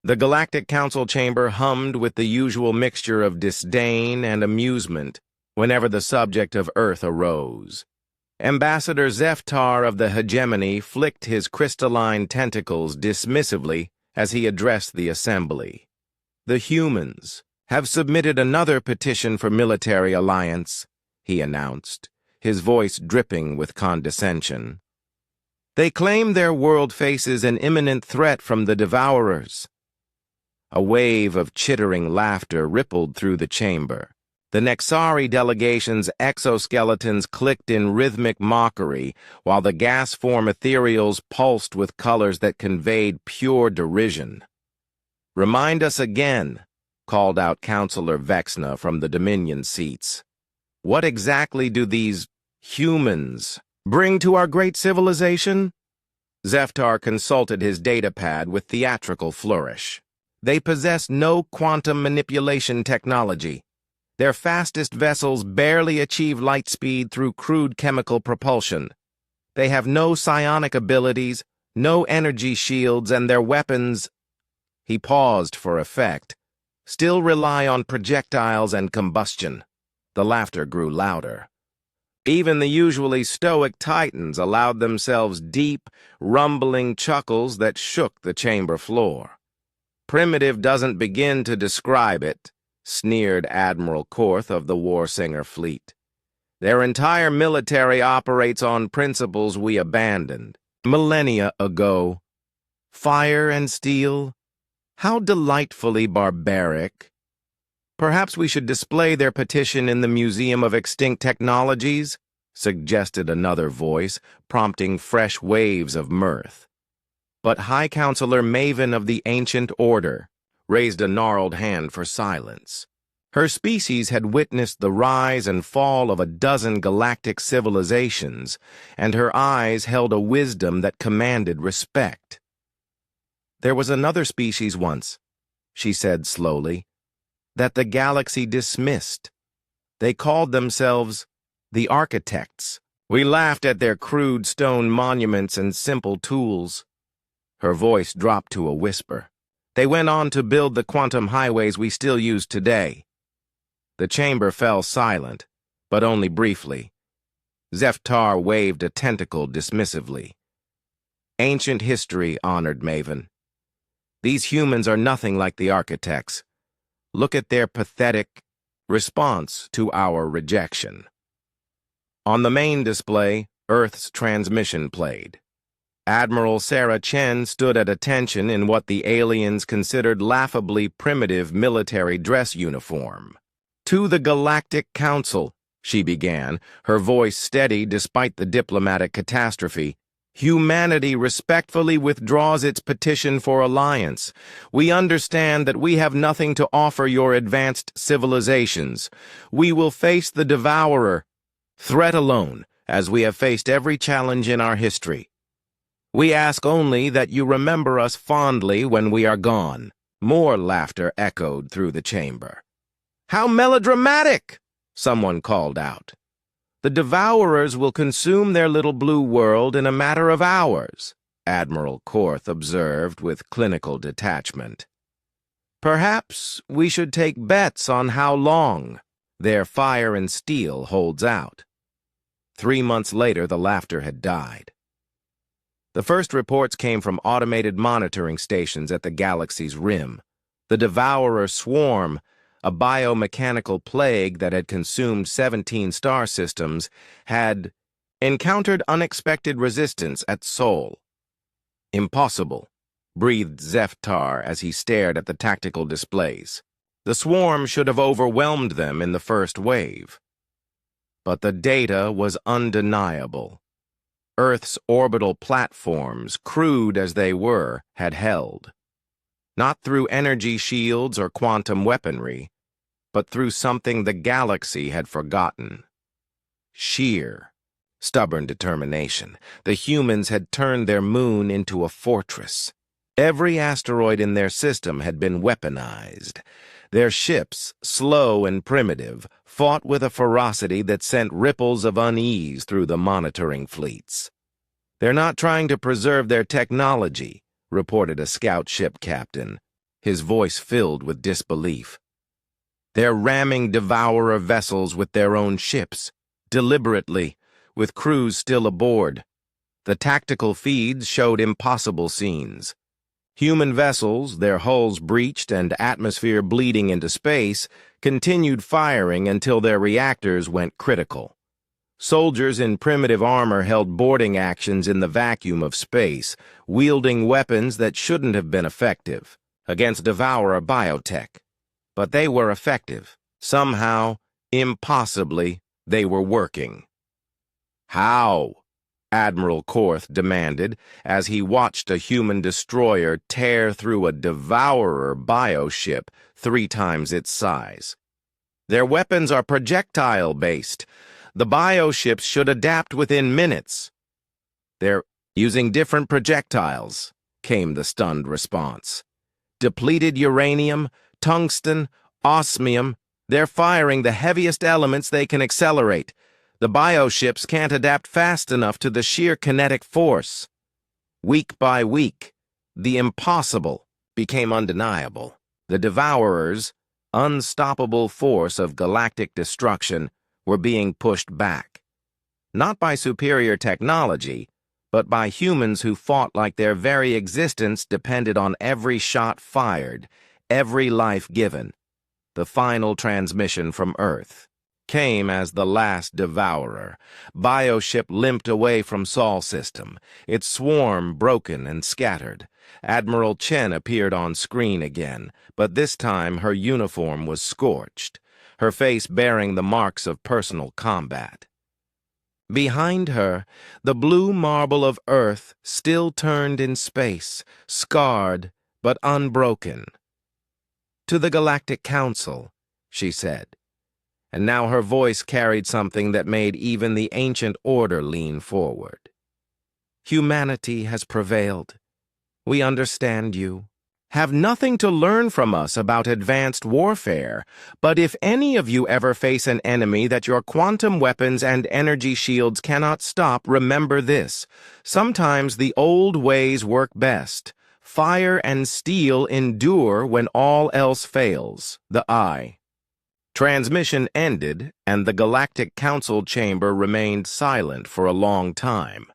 The Galactic Council chamber hummed with the usual mixture of disdain and amusement whenever the subject of Earth arose. Ambassador Zeftar of the Hegemony flicked his crystalline tentacles dismissively as he addressed the assembly. "The humans have submitted another petition for military alliance," he announced, his voice dripping with condescension. "They claim their world faces an imminent threat from the Devourers." A wave of chittering laughter rippled through the chamber. The Nexari delegation's exoskeletons clicked in rhythmic mockery, while the gas-form ethereals pulsed with colors that conveyed pure derision. "Remind us again," called out Counselor Vexna from the Dominion seats. "What exactly do these humans bring to our great civilization?" Zeftar consulted his datapad with theatrical flourish. "They possess no quantum manipulation technology. Their fastest vessels barely achieve light speed through crude chemical propulsion. They have no psionic abilities, no energy shields, and their weapons—" He paused for effect. "Still rely on projectiles and combustion." The laughter grew louder. Even the usually stoic Titans allowed themselves deep, rumbling chuckles that shook the chamber floor. "Primitive doesn't begin to describe it," sneered Admiral Korth of the Warsinger fleet. "Their entire military operates on principles we abandoned millennia ago. Fire and steel? How delightfully barbaric. Perhaps we should display their petition in the Museum of Extinct Technologies," suggested another voice, prompting fresh waves of mirth. But High Counselor Maven of the Ancient Order raised a gnarled hand for silence. Her species had witnessed the rise and fall of a dozen galactic civilizations, and her eyes held a wisdom that commanded respect. "There was another species once," she said slowly, "that the galaxy dismissed. They called themselves the Architects. We laughed at their crude stone monuments and simple tools." Her voice dropped to a whisper. "They went on to build the quantum highways we still use today." The chamber fell silent, but only briefly. Zeftar waved a tentacle dismissively. "Ancient history, honored Maven. These humans are nothing like the Architects. Look at their pathetic response to our rejection." On the main display, Earth's transmission played. Admiral Sarah Chen stood at attention in what the aliens considered laughably primitive military dress uniform. "To the Galactic Council," she began, her voice steady despite the diplomatic catastrophe, "humanity respectfully withdraws its petition for alliance. We understand that we have nothing to offer your advanced civilizations. We will face the Devourer, threat alone, as we have faced every challenge in our history. We ask only that you remember us fondly when we are gone." More laughter echoed through the chamber. "How melodramatic!" someone called out. "The Devourers will consume their little blue world in a matter of hours," Admiral Korth observed with clinical detachment. "Perhaps we should take bets on how long their fire and steel holds out." 3 months later, the laughter had died. The first reports came from automated monitoring stations at the galaxy's rim. The Devourer swarm, a biomechanical plague that had consumed 17 star systems, had encountered unexpected resistance at Sol. "Impossible," breathed Zeftar as he stared at the tactical displays. "The swarm should have overwhelmed them in the first wave." But the data was undeniable. Earth's orbital platforms, crude as they were, had held. Not through energy shields or quantum weaponry, but through something the galaxy had forgotten. Sheer, stubborn determination. The humans had turned their moon into a fortress. Every asteroid in their system had been weaponized. Their ships, slow and primitive, fought with a ferocity that sent ripples of unease through the monitoring fleets. "They're not trying to preserve their technology," reported a scout ship captain. his voice filled with disbelief. "They're ramming Devourer vessels with their own ships, deliberately, with crews still aboard. The tactical feeds showed impossible scenes. Human vessels, their hulls breached and atmosphere bleeding into space, continued firing until their reactors went critical. Soldiers in primitive armor held boarding actions in the vacuum of space, wielding weapons that shouldn't have been effective against Devourer biotech. But they were effective. Somehow, impossibly, they were working." "How?" Admiral Korth demanded as he watched a human destroyer tear through a Devourer bioship 3 times its size. "Their weapons are projectile-based. The bioships should adapt within minutes." "They're using different projectiles," came the stunned response. "Depleted uranium, tungsten, osmium, they're firing the heaviest elements they can accelerate. The bioships can't adapt fast enough to the sheer kinetic force." Week by week, the impossible became undeniable. The Devourers, unstoppable force of galactic destruction, were being pushed back. Not by superior technology, but by humans who fought like their very existence depended on every shot fired, every life given. The final transmission from Earth came as the last Devourer. Bioship limped away from Sol system, its swarm broken and scattered. Admiral Chen appeared on screen again, but this time her uniform was scorched, her face bearing the marks of personal combat. Behind her, the blue marble of Earth still turned in space, scarred but unbroken. "To the Galactic Council," she said. And now her voice carried something that made even the ancient order lean forward. "Humanity has prevailed. We understand you. Have nothing to learn from us about advanced warfare, but if any of you ever face an enemy that your quantum weapons and energy shields cannot stop, remember this. Sometimes the old ways work best. Fire and steel endure when all else fails. The Eye." Transmission ended, and the Galactic Council chamber remained silent for a long time.